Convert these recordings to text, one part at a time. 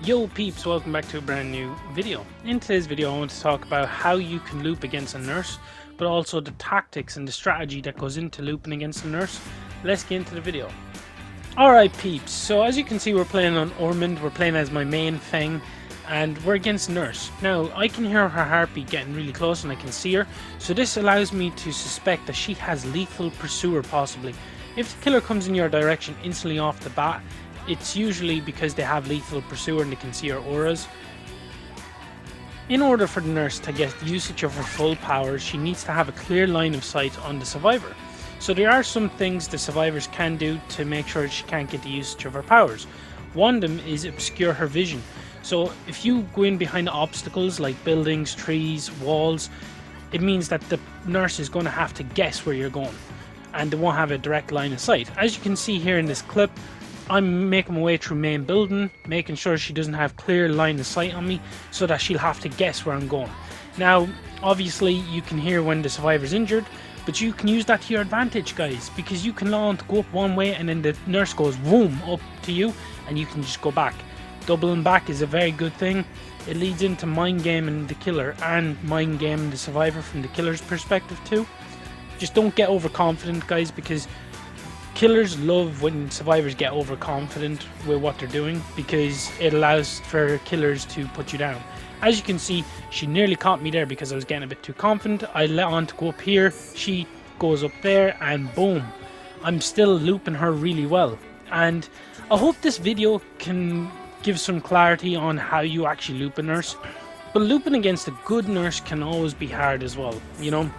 Yo peeps, welcome back to a brand new video. In today's video I want to talk about how you can loop against a nurse, but also the tactics and the strategy that goes into looping against a nurse. Let's get into the video. Alright peeps, so as you can see we're playing on Ormond, we're playing as my main thing, and we're against Nurse. Now I can hear her heartbeat getting really close and I can see her, so this allows me to suspect that she has lethal pursuer possibly. If the killer comes in your direction instantly off the bat, it's usually because they have lethal pursuer and they can see her auras. In order for the nurse to get usage of her full powers, she needs to have a clear line of sight on the survivor. So there are some things the survivors can do to make sure she can't get the usage of her powers. One of them is obscure her vision. So if you go in behind obstacles like buildings, trees, walls, it means that the nurse is going to have to guess where you're going and they won't have a direct line of sight. As you can see here in this clip, I'm making my way through main building, making sure she doesn't have clear line of sight on me so that she'll have to guess where I'm going. Now, obviously you can hear when the survivor's injured, but you can use that to your advantage, guys, because you can learn to go up one way and then the nurse goes boom up to you and you can just go back. Doubling back is a very good thing. It leads into mind gaming the killer and mind gaming the survivor from the killer's perspective too. Just don't get overconfident, guys, because killers love when survivors get overconfident with what they're doing because it allows for killers to put you down. As you can see, she nearly caught me there because I was getting a bit too confident. I let on to go up here, she goes up there, and boom, I'm still looping her really well. And I hope this video can give some clarity on how you actually loop a nurse. But looping against a good nurse can always be hard as well, you know.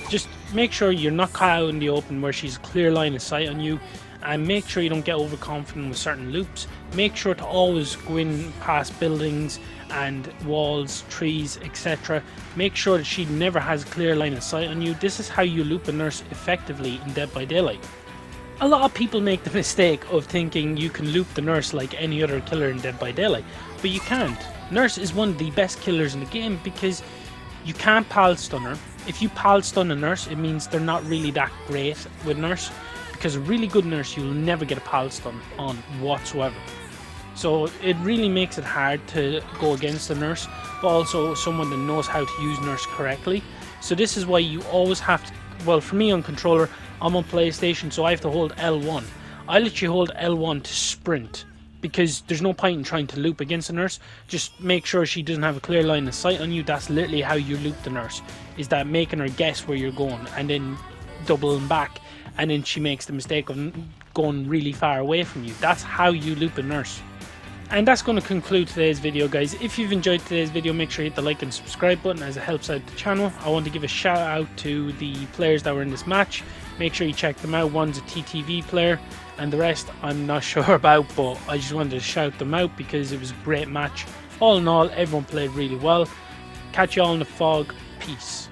Just make sure you're not caught out in the open where she's a clear line of sight on you, and make sure you don't get overconfident with certain loops. Make sure to always go in past buildings and walls, trees, etc. Make sure that she never has a clear line of sight on you. This is how you loop a nurse effectively in Dead by Daylight. A lot of people make the mistake of thinking you can loop the nurse like any other killer in Dead by Daylight, but you can't. Nurse is one of the best killers in the game because you can't pal stun her. If you pal stun a nurse, it means they're not really that great with nurse, because a really good nurse you'll never get a pal stun on whatsoever. So it really makes it hard to go against a nurse, but also someone that knows how to use nurse correctly. So this is why you always have to, well, for me on controller, I'm on PlayStation, so I have to hold L1. I literally hold L1 to sprint, because there's no point in trying to loop against a nurse. Just make sure she doesn't have a clear line of sight on you. That's literally how you loop the nurse, is that making her guess where you're going and then doubling back, and then she makes the mistake of going really far away from you. That's how you loop a nurse. And that's going to conclude today's video, guys. If you've enjoyed today's video, make sure you hit the like and subscribe button as it helps out the channel. I want to give a shout out to the players that were in this match. Make sure you check them out. One's a TTV player and the rest I'm not sure about, but I just wanted to shout them out because it was a great match. All in all, everyone played really well. Catch you all in the fog. Peace.